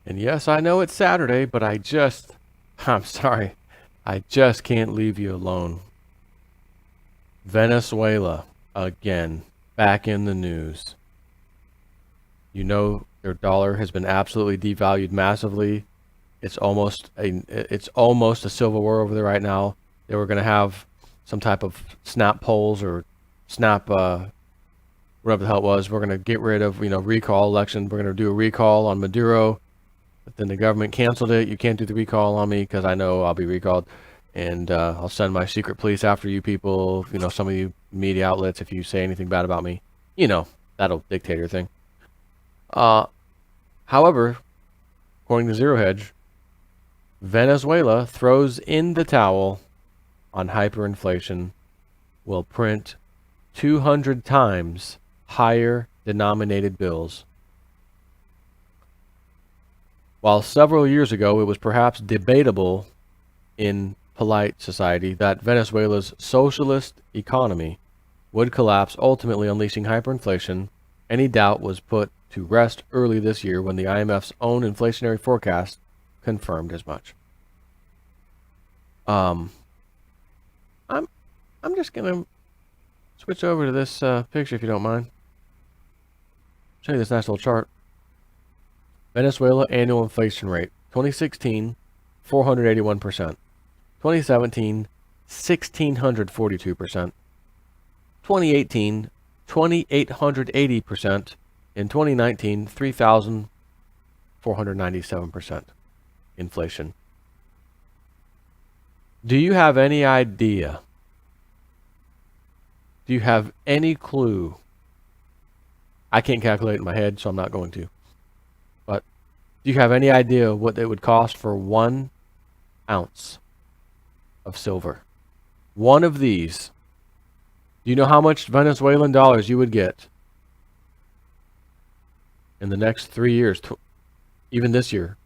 And yes, I know it's Saturday, but I'm sorry, I just can't leave you alone. Venezuela, again, back in the news. You know their dollar has been absolutely devalued massively. It's almost a civil war over there right now. They were going to have some type of snap polls or snap whatever the hell it was. We're going to get rid of recall election. We're going to do a recall on Maduro. But then the government canceled it. You can't do the recall on me because I know I'll be recalled. And I'll send my secret police after you people, some of you media outlets, if you say anything bad about me. That old dictator thing. However, according to Zero Hedge, Venezuela throws in the towel on hyperinflation, will print 200 times higher denominated bills. While several years ago it was perhaps debatable in polite society that Venezuela's socialist economy would collapse, ultimately unleashing hyperinflation, any doubt was put to rest early this year when the IMF's own inflationary forecast confirmed as much. I'm just gonna switch over to this picture if you don't mind. Show you this nice little chart. Venezuela annual inflation rate, 2016, 481%. 2017, 1,642%. 2018, 2,880%. In 2019, 3,497% inflation. Do you have any idea? Do you have any clue? I can't calculate in my head, so I'm not going to. But do you have any idea what it would cost for 1 ounce of silver? One of these. Do you know how much Venezuelan dollars you would get in the next 3 years? Even this year.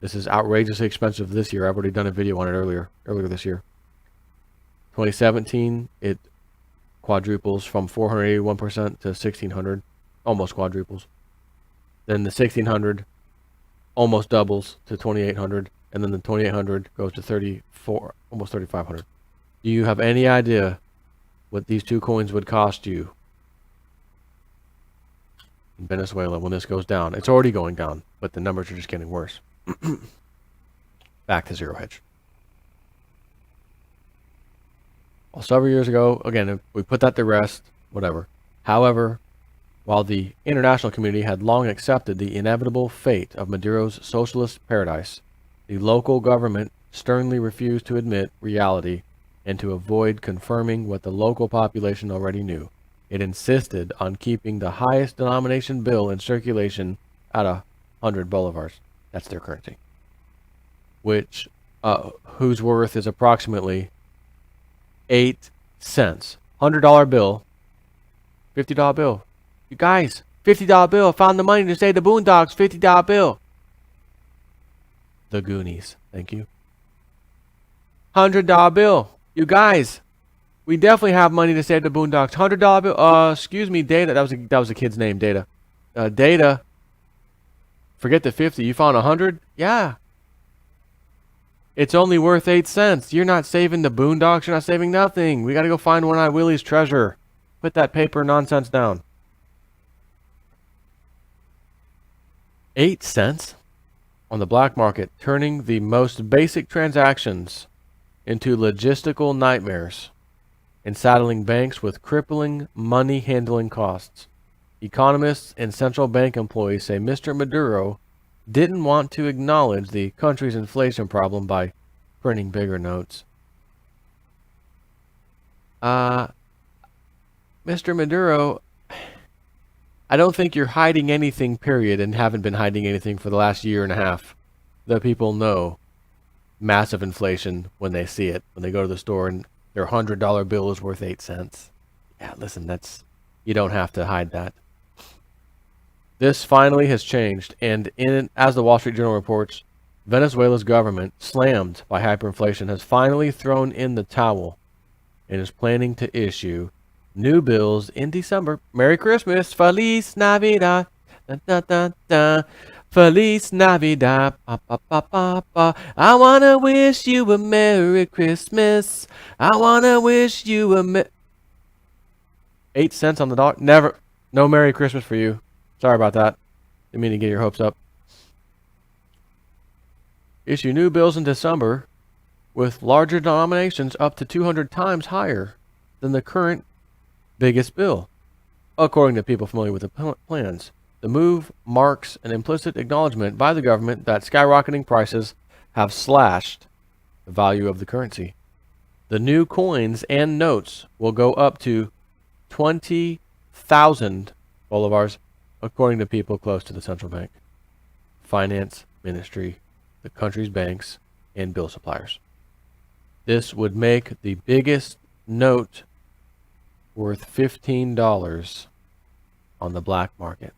This is outrageously expensive this year. I've already done a video on it earlier this year. 2017, it quadruples from 481% to 1,600, almost quadruples. Then the 1,600 almost doubles to 2,800, and then the 2,800 goes to 34, almost 3,500. Do you have any idea what these two coins would cost you in Venezuela when this goes down? It's already going down, but the numbers are just getting worse. Back to Zero Hedge. Well, several years ago, again, we put that to rest, whatever. However, while the international community had long accepted the inevitable fate of Maduro's socialist paradise, the local government sternly refused to admit reality and to avoid confirming what the local population already knew. It insisted on keeping the highest denomination bill in circulation at 100 bolivars. That's their currency. Which, whose worth is approximately 8 cents. $100 bill, $50 bill. You guys, $50 bill. Found the money to save the Boondocks. $50 bill. The Goonies. Thank you. $100 bill. You guys, we definitely have money to save the Boondocks. $100 bill. Excuse me, Data. That was a kid's name, Data. Data. Forget the 50. You found 100? Yeah. It's only worth 8 cents. You're not saving the Boondocks. You're not saving nothing. We got to go find One-Eyed Willie's treasure. Put that paper nonsense down. 8 cents on the black market, turning the most basic transactions into logistical nightmares and saddling banks with crippling money handling costs. Economists and central bank employees say Mr. Maduro didn't want to acknowledge the country's inflation problem by printing bigger notes. Mr. Maduro, I don't think you're hiding anything, period, and haven't been hiding anything for the last year and a half. The people know massive inflation when they see it, when they go to the store and their $100 bill is worth 8 cents. Yeah, listen, you don't have to hide that. This finally has changed, and as the Wall Street Journal reports, Venezuela's government, slammed by hyperinflation, has finally thrown in the towel and is planning to issue new bills in December. Merry Christmas, Feliz Navidad, da, da, da, da. Feliz Navidad. Pa, pa, pa, pa, pa. I wanna wish you a Merry Christmas. I wanna wish you a 8 cents on the dollar. Never. No Merry Christmas for you. Sorry about that. Didn't mean to get your hopes up. Issue new bills in December with larger denominations up to 200 times higher than the current biggest bill, according to people familiar with the plans. The move marks an implicit acknowledgement by the government that skyrocketing prices have slashed the value of the currency. The new coins and notes will go up to 20,000 bolivars, according to people close to the central bank, finance ministry, the country's banks, and bill suppliers. This would make the biggest note worth $15 on the black market.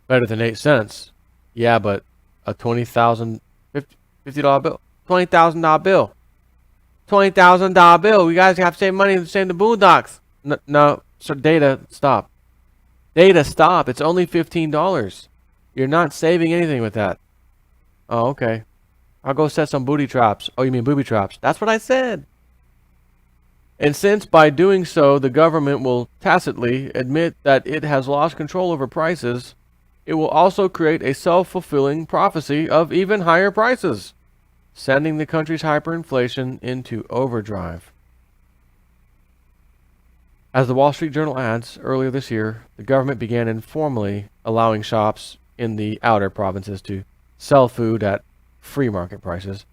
Better than 8 cents. Yeah, but a $20,000, $50 bill. $20,000 bill. $20,000 bill. You guys have to save money to save the boondocks. No, so data, stop. Data, stop. It's only $15. You're not saving anything with that. Oh, okay. I'll go set some booty traps. Oh, you mean booby traps? That's what I said. And since by doing so, the government will tacitly admit that it has lost control over prices, it will also create a self-fulfilling prophecy of even higher prices, sending the country's hyperinflation into overdrive. As the Wall Street Journal adds, earlier this year, the government began informally allowing shops in the outer provinces to sell food at free market prices,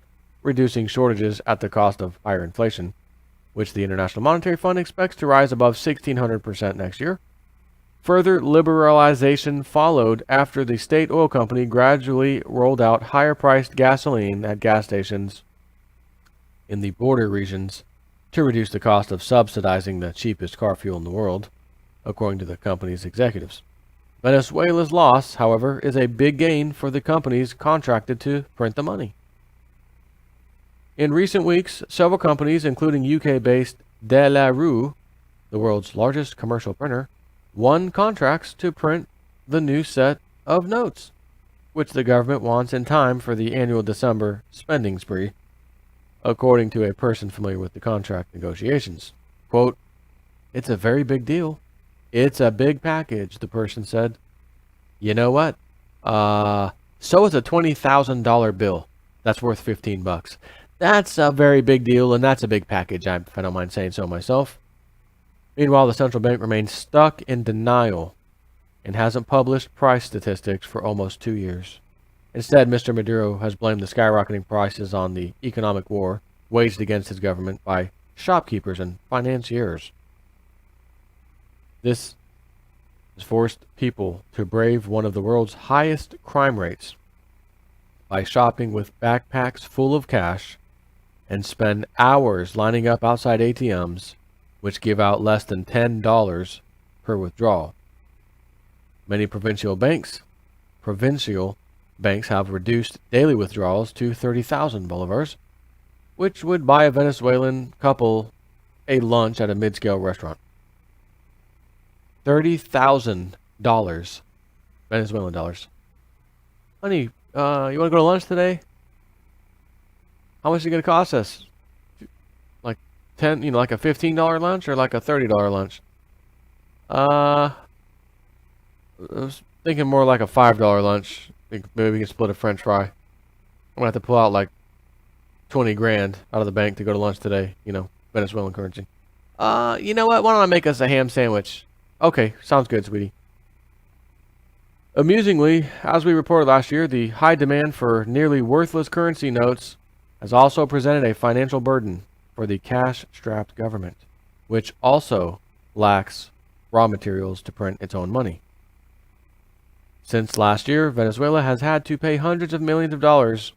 reducing shortages at the cost of higher inflation, which the International Monetary Fund expects to rise above 1,600% next year. Further liberalization followed after the state oil company gradually rolled out higher-priced gasoline at gas stations in the border regions to reduce the cost of subsidizing the cheapest car fuel in the world, according to the company's executives. Venezuela's loss, however, is a big gain for the companies contracted to print the money. In recent weeks, several companies, including UK-based De La Rue, the world's largest commercial printer, won contracts to print the new set of notes, which the government wants in time for the annual December spending spree, according to a person familiar with the contract negotiations. Quote, "It's a very big deal. It's a big package," the person said. You know what? So is a $20,000 bill that's worth $15. That's a very big deal, and that's a big package, if I don't mind saying so myself. Meanwhile, the central bank remains stuck in denial and hasn't published price statistics for almost 2 years. Instead, Mr. Maduro has blamed the skyrocketing prices on the economic war waged against his government by shopkeepers and financiers. This has forced people to brave one of the world's highest crime rates by shopping with backpacks full of cash and spend hours lining up outside ATMs, which give out less than $10 per withdrawal. Many provincial banks have reduced daily withdrawals to 30,000 bolivars, which would buy a Venezuelan couple a lunch at a mid-scale restaurant. $30,000 Venezuelan dollars. Honey, you want to go to lunch today? How much is it going to cost us? Like 10, like a $15 lunch or like a $30 lunch? I was thinking more like a $5 lunch. Maybe we can split a French fry. I'm gonna have to pull out like 20 grand out of the bank to go to lunch today. Venezuelan currency. You know what? Why don't I make us a ham sandwich? Okay, sounds good, sweetie. Amusingly, as we reported last year, the high demand for nearly worthless currency notes has also presented a financial burden for the cash-strapped government, which also lacks raw materials to print its own money. Since last year, Venezuela has had to pay hundreds of millions of dollars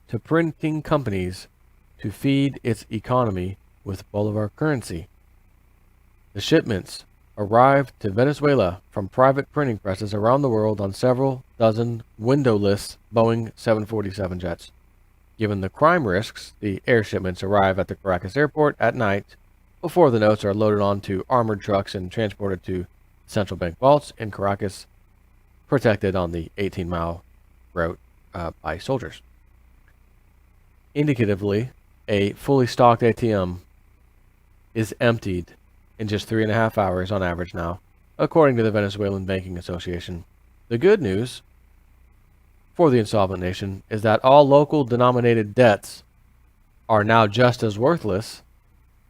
to printing companies to feed its economy with bolivar currency. The shipments arrived to Venezuela from private printing presses around the world on several dozen windowless Boeing 747 jets. Given the crime risks, the air shipments arrive at the Caracas airport at night before the notes are loaded onto armored trucks and transported to central bank vaults in Caracas protected on the 18-mile route by soldiers. Indicatively, a fully stocked ATM is emptied in just 3.5 hours on average now, according to the Venezuelan Banking Association. The good news for the insolvent nation is that all local denominated debts are now just as worthless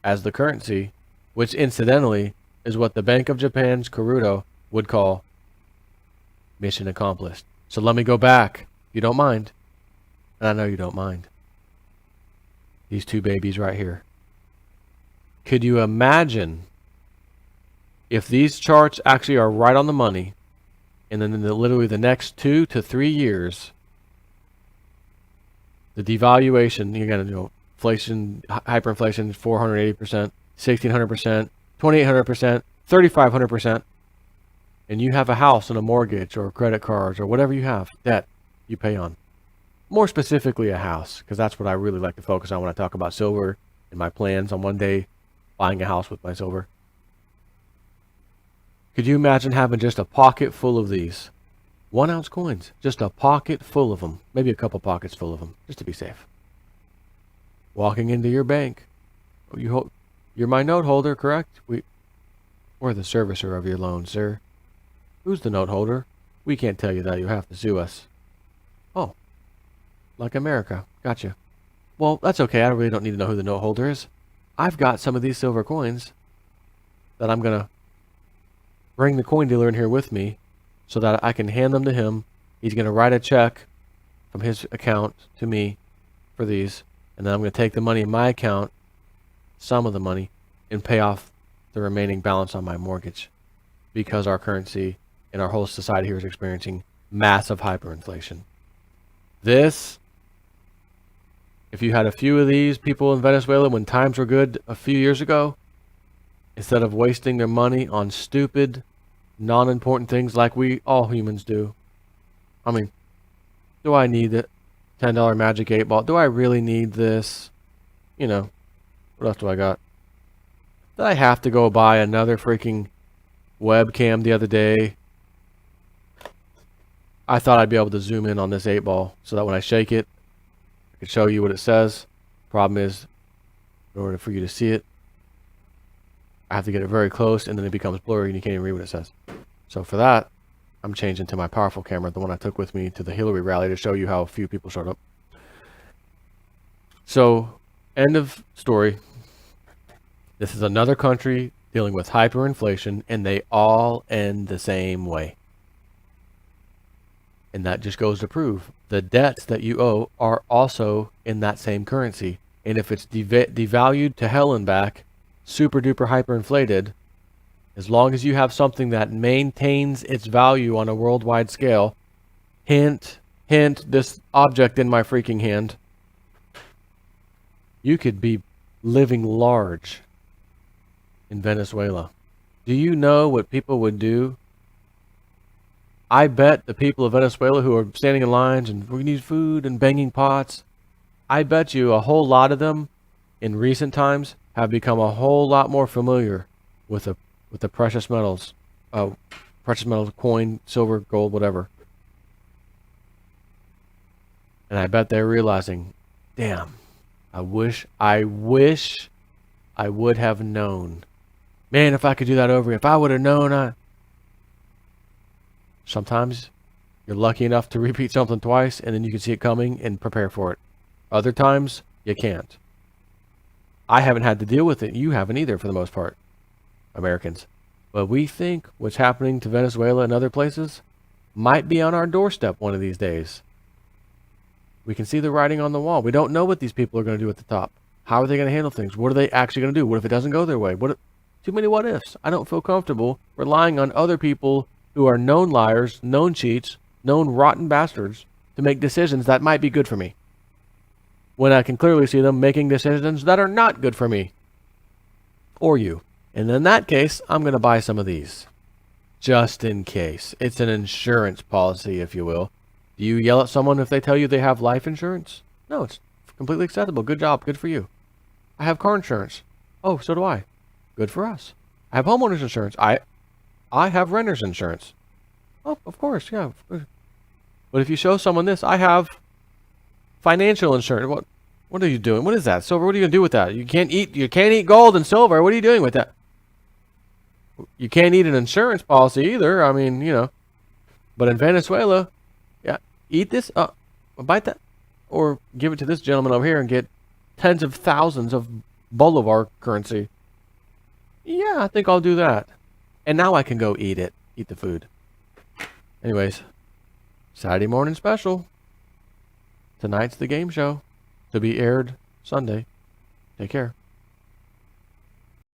as the currency, which incidentally is what the Bank of Japan's Kurudo would call mission accomplished. So let me go back, if you don't mind. And I know you don't mind. These two babies right here. Could you imagine if these charts actually are right on the money, and then in literally the next 2 to 3 years, the devaluation, you're going to, inflation, hyperinflation, 480%, 1,600%, 2,800%, 3,500%, and you have a house and a mortgage or credit cards or whatever you have, debt you pay on. More specifically, a house, because that's what I really like to focus on when I talk about silver and my plans on one day buying a house with my silver. Could you imagine having just a pocket full of these 1-ounce coins? Just a pocket full of them. Maybe a couple pockets full of them, just to be safe. Walking into your bank. You're my note holder, correct? We're the servicer of your loan, sir. Who's the note holder? We can't tell you that. You have to sue us. Oh. Like America. Gotcha. Well, that's okay. I really don't need to know who the note holder is. I've got some of these silver coins that I'm going to bring the coin dealer in here with me so that I can hand them to him. He's going to write a check from his account to me for these. And then I'm going to take the money in my account, some of the money, and pay off the remaining balance on my mortgage. Because our currency and our whole society here is experiencing massive hyperinflation. This, if you had a few of these people in Venezuela when times were good a few years ago, instead of wasting their money on stupid, non-important things like we all humans do. I mean, do I need the $10 Magic 8 Ball? Do I really need this? You know, what else do I got? Did I have to go buy another freaking webcam the other day? I thought I'd be able to zoom in on this 8 ball so that when I shake it, I could show you what it says. Problem is, in order for you to see it, I have to get it very close and then it becomes blurry and you can't even read what it says. So for that, I'm changing to my powerful camera, the one I took with me to the Hillary rally to show you how few people showed up. So, end of story. This is another country dealing with hyperinflation and they all end the same way. And that just goes to prove the debts that you owe are also in that same currency. And if it's devalued to hell and back, super duper hyperinflated, as long as you have something that maintains its value on a worldwide scale, hint, this object in my freaking hand, you could be living large in Venezuela. Do you know what people would do? I bet the people of Venezuela who are standing in lines and we need food and banging pots, I bet you a whole lot of them in recent times have become a whole lot more familiar with the precious metals, coin, silver, gold, whatever. And I bet they're realizing, damn, I wish I would have known. Man, if I could do that over, if I would have known, Sometimes you're lucky enough to repeat something twice and then you can see it coming and prepare for it. Other times, you can't. I haven't had to deal with it. You haven't either for the most part, Americans. But we think what's happening to Venezuela and other places might be on our doorstep one of these days. We can see the writing on the wall. We don't know what these people are going to do at the top. How are they going to handle things? What are they actually going to do? What if it doesn't go their way? Too many what ifs. I don't feel comfortable relying on other people who are known liars, known cheats, known rotten bastards to make decisions that might be good for me, when I can clearly see them making decisions that are not good for me or you. And in that case, I'm going to buy some of these just in case. It's an insurance policy, if you will. Do you yell at someone if they tell you they have life insurance? No, it's completely acceptable. Good job. Good for you. I have car insurance. Oh, so do I. Good for us. I have homeowners insurance. I have renter's insurance. Oh, of course, yeah. Of course. But if you show someone this, I have financial insurance. What are you doing? What is that? Silver, what are you gonna do with that? You can't eat gold and silver. What are you doing with that? You can't eat an insurance policy either. I mean, But in Venezuela, yeah, eat this, bite that, or give it to this gentleman over here and get tens of thousands of Bolivar currency. Yeah, I think I'll do that. And now I can go eat the food. Anyways, Saturday morning special. Tonight's the game show to be aired Sunday. Take care.